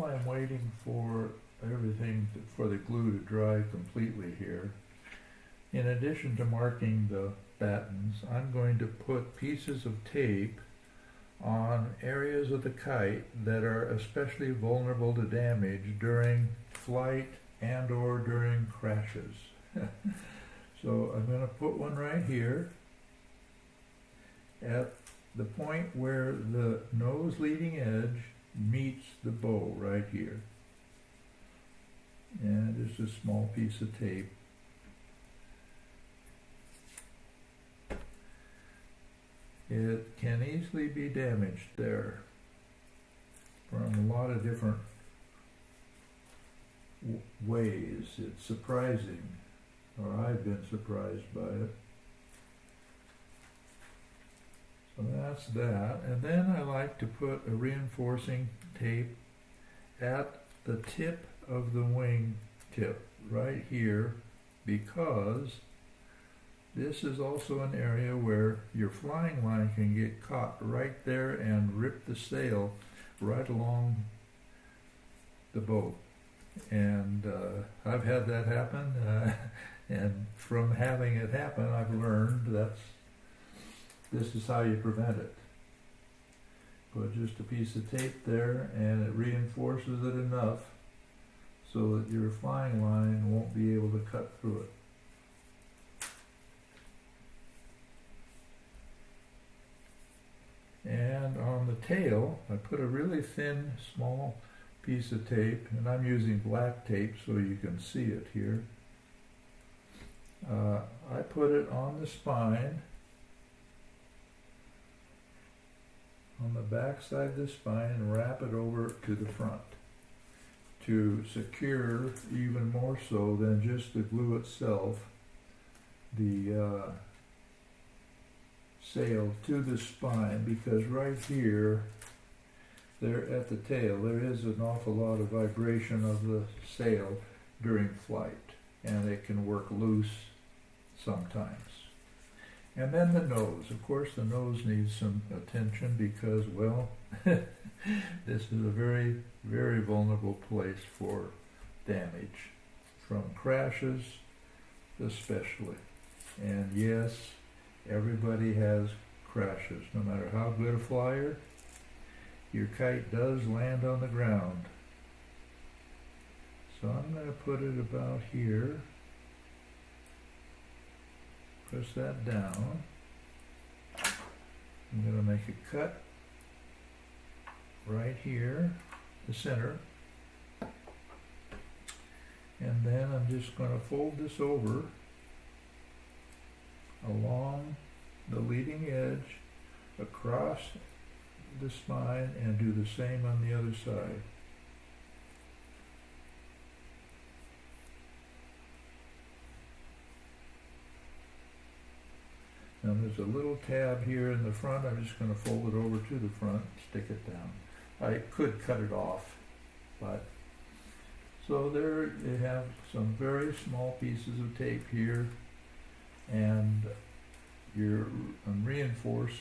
I'm waiting for everything for the glue to dry completely here, in addition to marking the battens, I'm going to put pieces of tape on areas of the kite that are especially vulnerable to damage during flight and or during crashes. So I'm going to put one right here at the point where the nose leading edge meets the bow right here. And just a small piece of tape. It can easily be damaged there from a lot of different ways. It's surprising, or I've been surprised by it. So that's that. And then I like to put a reinforcing tape at the tip of the wing tip right here, because this is also an area where your flying line can get caught right there and rip the sail right along the boat. And I've had that happen, and from having it happen, I've learned this is how you prevent it. Put just a piece of tape there, and it reinforces it enough so that your flying line won't be able to cut through it. And on the tail, I put a really thin, small piece of tape, and I'm using black tape so you can see it here. I put it on the spine, on the back side of the spine, and wrap it over to the front to secure even more so than just the glue itself, the sail to the spine, because right here, there at the tail, there is an awful lot of vibration of the sail during flight, and it can work loose sometimes. And then the nose. Of course, the nose needs some attention because, well, this is a very, very vulnerable place for damage, from crashes especially. And yes, everybody has crashes. No matter how good a flyer, your kite does land on the ground. So I'm going to put it about here. Press that down. I'm going to make a cut right here, the center. And then I'm just going to fold this over along the leading edge, across the spine, and do the same on the other side. Now there's a little tab here in the front. I'm just going to fold it over to the front, stick it down. I could cut it off, but so there you have some very small pieces of tape here, and you're reinforced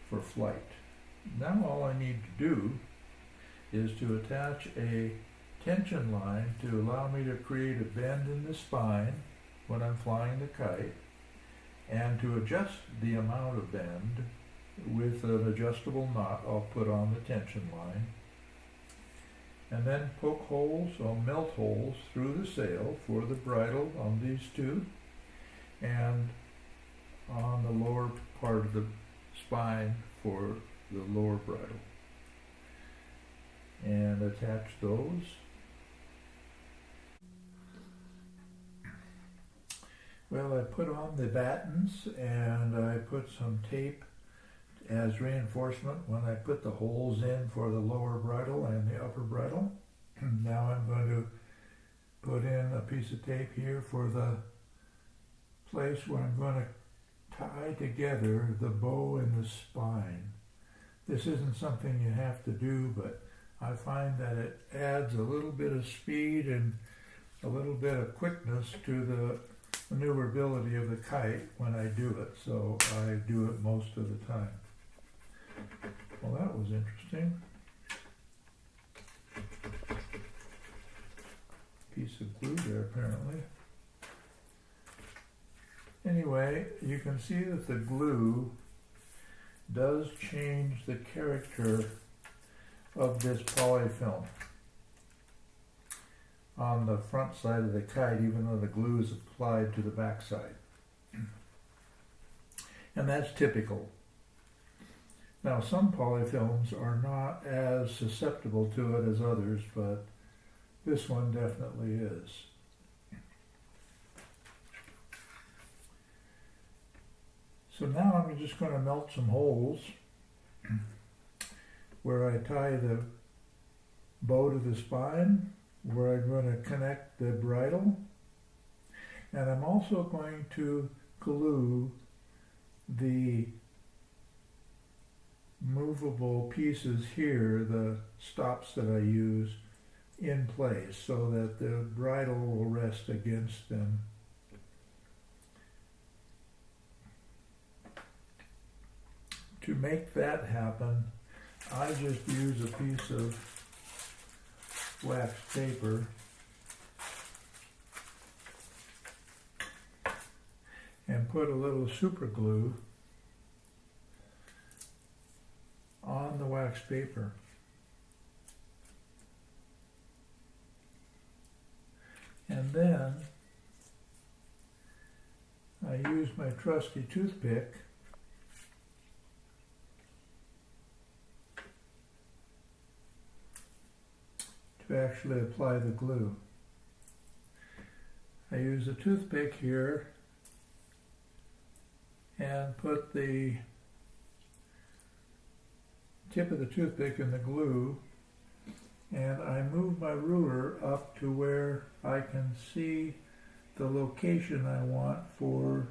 for flight. Now all I need to do is to attach a tension line to allow me to create a bend in the spine when I'm flying the kite, and to adjust the amount of bend with an adjustable knot I'll put on the tension line, and then poke holes or melt holes through the sail for the bridle on these two, and on the lower part of the spine for the lower bridle, and attach those. Well, I put on the battens, and I put some tape as reinforcement when I put the holes in for the lower bridle and the upper bridle. Now I'm going to put in a piece of tape here for the place where I'm going to tie together the bow and the spine. This isn't something you have to do, but I find that it adds a little bit of speed and a little bit of quickness to the maneuverability of the kite when I do it, so I do it most of the time. Well, that was interesting. piece of glue there apparently. Anyway, you can see that the glue does change the character of this polyfilm on the front side of the kite, even though the glue is applied to the back side. And that's typical. Now, some polyfilms are not as susceptible to it as others, but this one definitely is. So now I'm just going to melt some holes where I tie the bow to the spine, where I'm going to connect the bridle, and I'm also going to glue the movable pieces here, the stops that I use, in place so that the bridle will rest against them. To make that happen, I just use a piece of wax paper and put a little super glue on the wax paper. And then I use my trusty toothpick to actually apply the glue. I use a toothpick here and put the tip of the toothpick in the glue, and I move my ruler up to where I can see the location I want for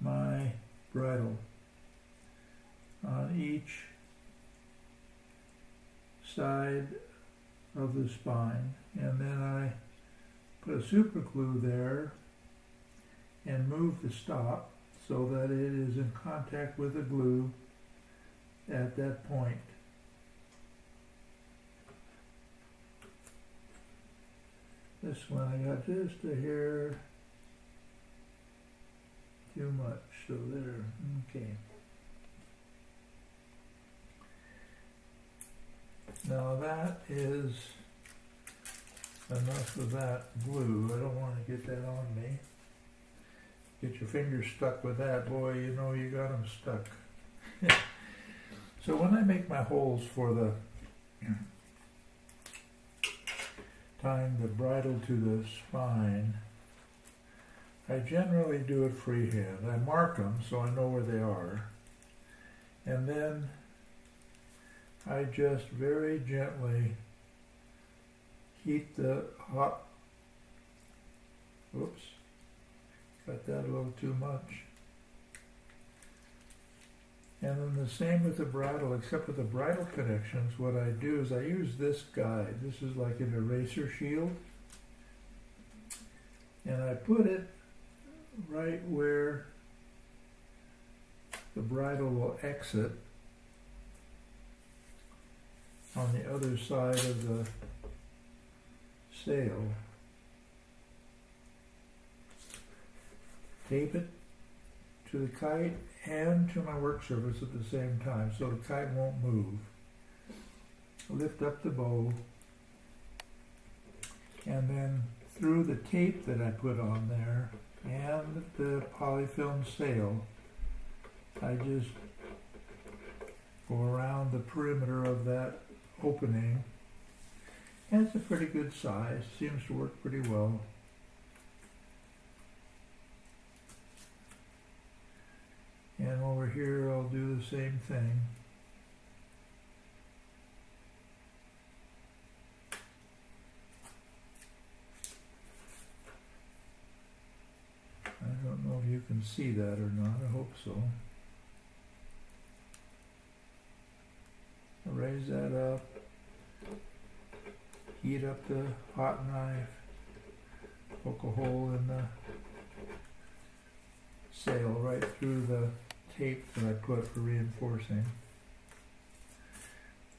my bridle on each side of the spine, and then I put a super glue there and move the stop so that it is in contact with the glue at that point. This one I got just a hair too much, so there, okay. Now that is enough of that glue. I don't want to get that on me. Get your fingers stuck with that, boy, you know you got them stuck. So when I make my holes for the tying the bridle to the spine, I generally do it freehand. I mark them so I know where they are, and then I just very gently heat the hot, oops, got that a little too much. And then the same with the bridle, except with the bridle connections, what I do is I use this guide. This is like an eraser shield. And I put it right where the bridle will exit on the other side of the sail. Tape it to the kite and to my work surface at the same time so the kite won't move. Lift up the bow, and then through the tape that I put on there and the polyfilm sail, I just go around the perimeter of that opening. And it's a pretty good size, seems to work pretty well. And over here I'll do the same thing. I don't know if you can see that or not, I hope so. I'll raise that up, heat up the hot knife, poke a hole in the sail right through the tape that I put for reinforcing.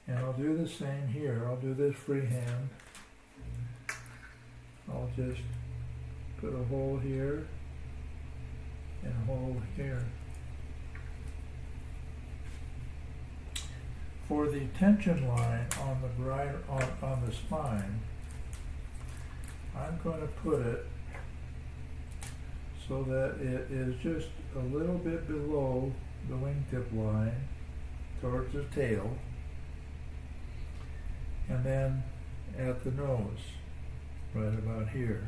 And I'll do the same here. I'll do this freehand. I'll just put a hole here and a hole here. For the tension line on the on the spine, I'm going to put it so that it is just a little bit below the wingtip line towards the tail, and then at the nose, right about here.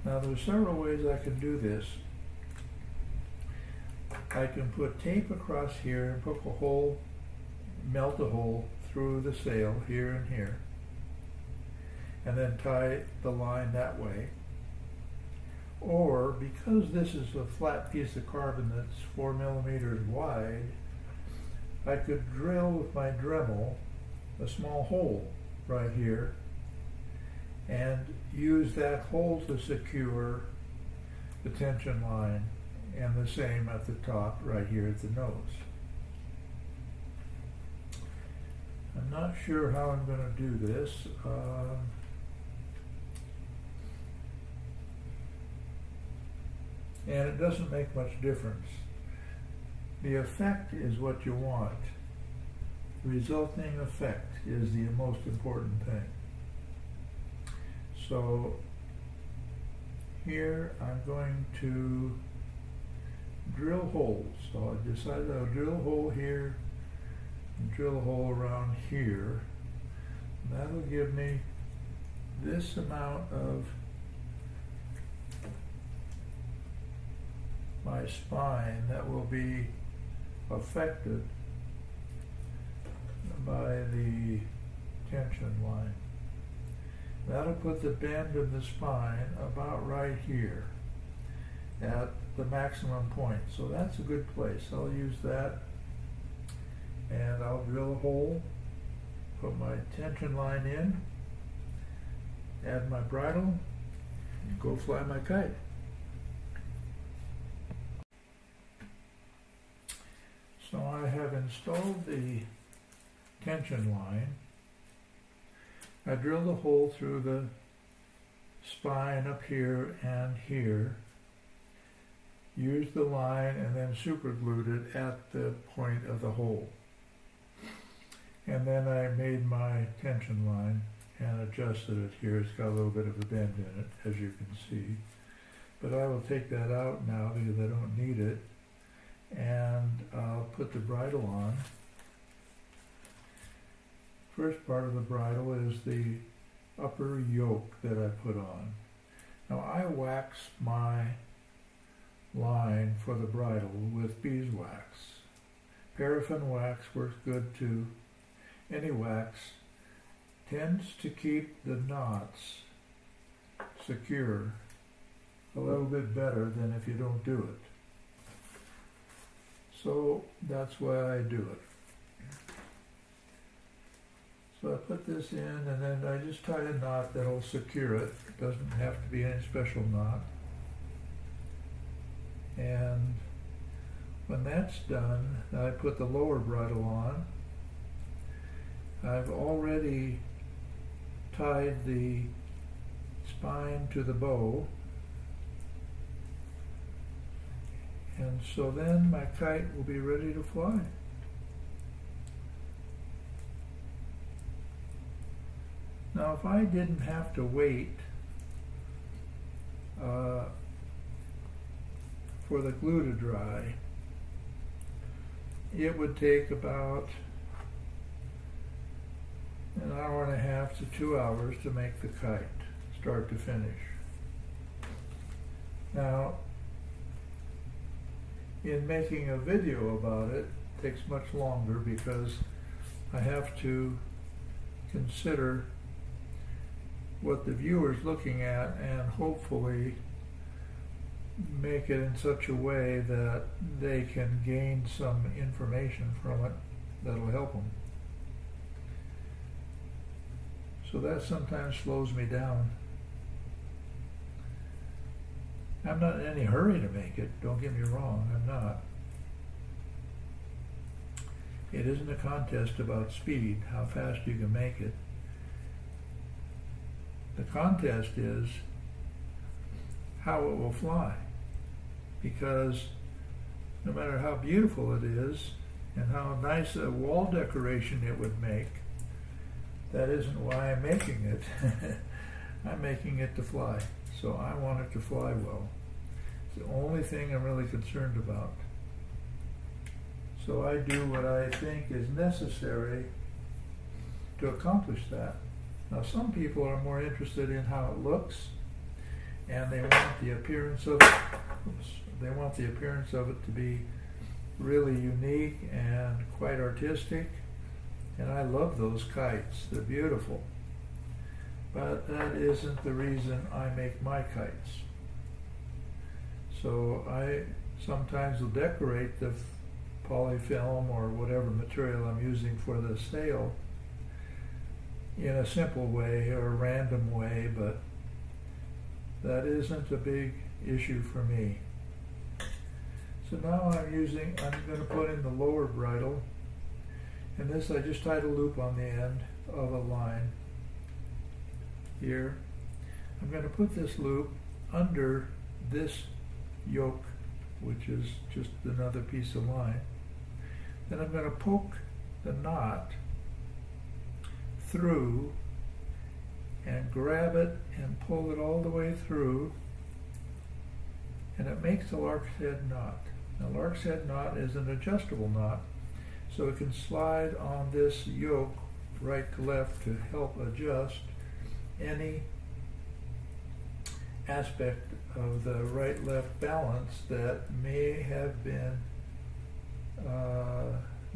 Now there's several ways I can do this. I can put tape across here and poke a hole, melt a hole through the sail here and here, and then tie the line that way. Or, because this is a flat piece of carbon that's 4 millimeters wide, I could drill with my Dremel a small hole right here and use that hole to secure the tension line, and the same at the top right here at the nose. I'm not sure how I'm going to do this. And it doesn't make much difference. The effect is what you want. The resulting effect is the most important thing. So here I'm going to drill holes. So I decided I'll drill a hole here and drill a hole around here. And that'll give me this amount of my spine that will be affected by the tension line. That'll put the bend in the spine about right here at the maximum point. So that's a good place. I'll use that, and I'll drill a hole, put my tension line in, add my bridle, and go fly my kite. So I have installed the tension line. I drilled a hole through the spine up here and here, used the line, and then superglued it at the point of the hole. And then I made my tension line and adjusted it here. It's got a little bit of a bend in it, as you can see. But I will take that out now because I don't need it. And I'll put the bridle on. First part of the bridle is the upper yoke that I put on. Now I wax my line for the bridle with beeswax. Paraffin wax works good too. Any wax tends to keep the knots secure a little bit better than if you don't do it. So that's why I do it. So I put this in, and then I just tie a knot that'll secure it. It doesn't have to be any special knot. And when that's done, I put the lower bridle on. I've already tied the spine to the bow. And so then my kite will be ready to fly. Now if I didn't have to wait for the glue to dry, it would take about an hour and a half to 2 hours to make the kite, start to finish. Now, in making a video about it, it takes much longer because I have to consider what the viewer's looking at and hopefully make it in such a way that they can gain some information from it that'll help them. So that sometimes slows me down. I'm not in any hurry to make it, don't get me wrong, I'm not. It isn't a contest about speed, how fast you can make it. The contest is how it will fly, because no matter how beautiful it is and how nice a wall decoration it would make, that isn't why I'm making it. I'm making it to fly, so I want it to fly well. It's the only thing I'm really concerned about. So I do what I think is necessary to accomplish that. Now, some people are more interested in how it looks, and they want the appearance of it to be really unique and quite artistic. And I love those kites. They're beautiful. But that isn't the reason I make my kites. So I sometimes will decorate the polyfilm or whatever material I'm using for the sail in a simple way or a random way, but that isn't a big issue for me. So now I'm going to put in the lower bridle, and this I just tied a loop on the end of a line here. I'm going to put this loop under this yoke, which is just another piece of line. Then I'm going to poke the knot through and grab it and pull it all the way through, and it makes a lark's head knot. Now, lark's head knot is an adjustable knot, so it can slide on this yoke right to left to help adjust any aspect of the right-left balance that may have been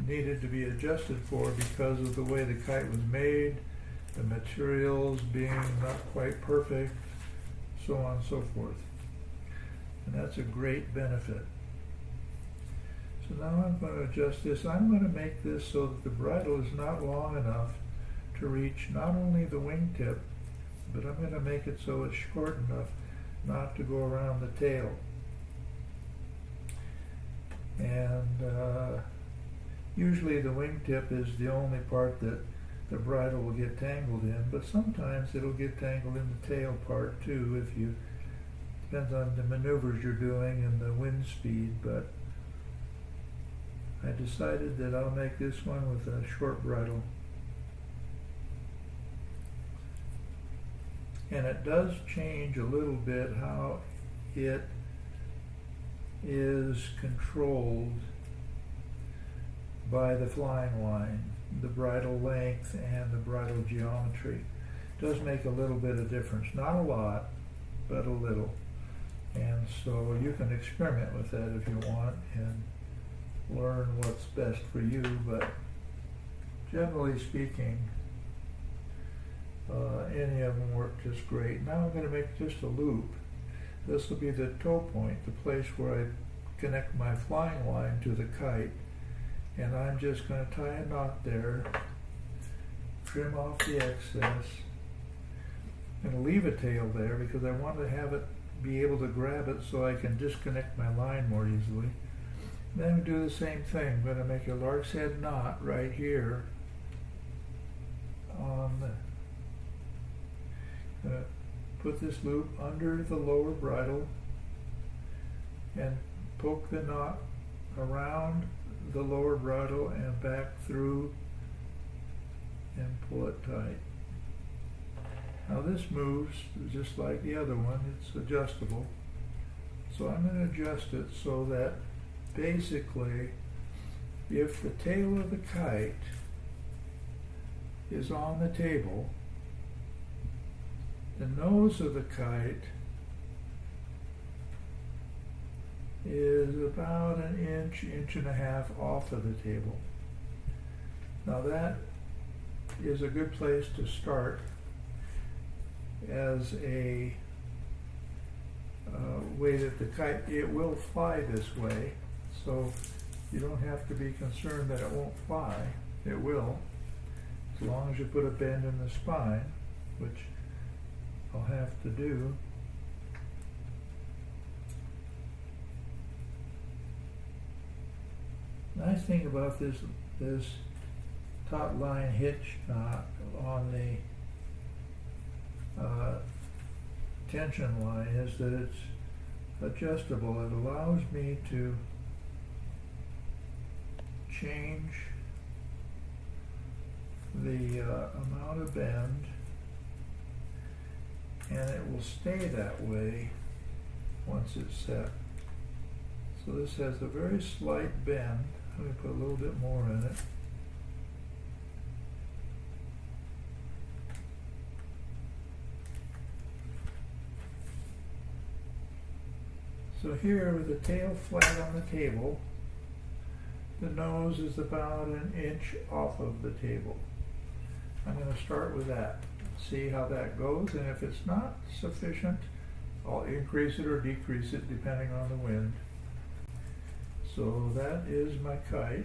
needed to be adjusted for because of the way the kite was made, the materials being not quite perfect, so on and so forth. And that's a great benefit. So now I'm going to adjust this. I'm going to make this so that the bridle is not long enough to reach not only the wingtip, but I'm going to make it so it's short enough not to go around the tail. And usually the wingtip is the only part that the bridle will get tangled in, but sometimes it'll get tangled in the tail part too, depends on the maneuvers you're doing and the wind speed. But I decided that I'll make this one with a short bridle. And it does change a little bit how it is controlled by the flying line, the bridle length and the bridle geometry. It does make a little bit of difference, not a lot, but a little. And so you can experiment with that if you want and learn what's best for you, but generally speaking, any of them work just great. Now I'm going to make just a loop. This will be the toe point, the place where I connect my flying line to the kite. And I'm just going to tie a knot there, trim off the excess, and leave a tail there because I want to have it be able to grab it so I can disconnect my line more easily. Then we do the same thing. I'm going to make a lark's head knot right here on the put this loop under the lower bridle and poke the knot around the lower bridle and back through and pull it tight. Now this moves just like the other one. It's adjustable. So I'm going to adjust it so that basically if the tail of the kite is on the table, the nose of the kite is about an inch, inch and a half off of the table. Now that is a good place to start as a way that the kite, it will fly this way, so you don't have to be concerned that it won't fly. It will, as long as you put a bend in the spine, which I'll have to do. Nice thing about this top line hitch knot on the tension line is that it's adjustable. It allows me to change the amount of bend, and it will stay that way once it's set. So this has a very slight bend. Let me put a little bit more in it. So here, with the tail flat on the table, the nose is about an inch off of the table. I'm going to start with that, see how that goes, and if it's not sufficient, I'll increase it or decrease it depending on the wind. So that is my kite.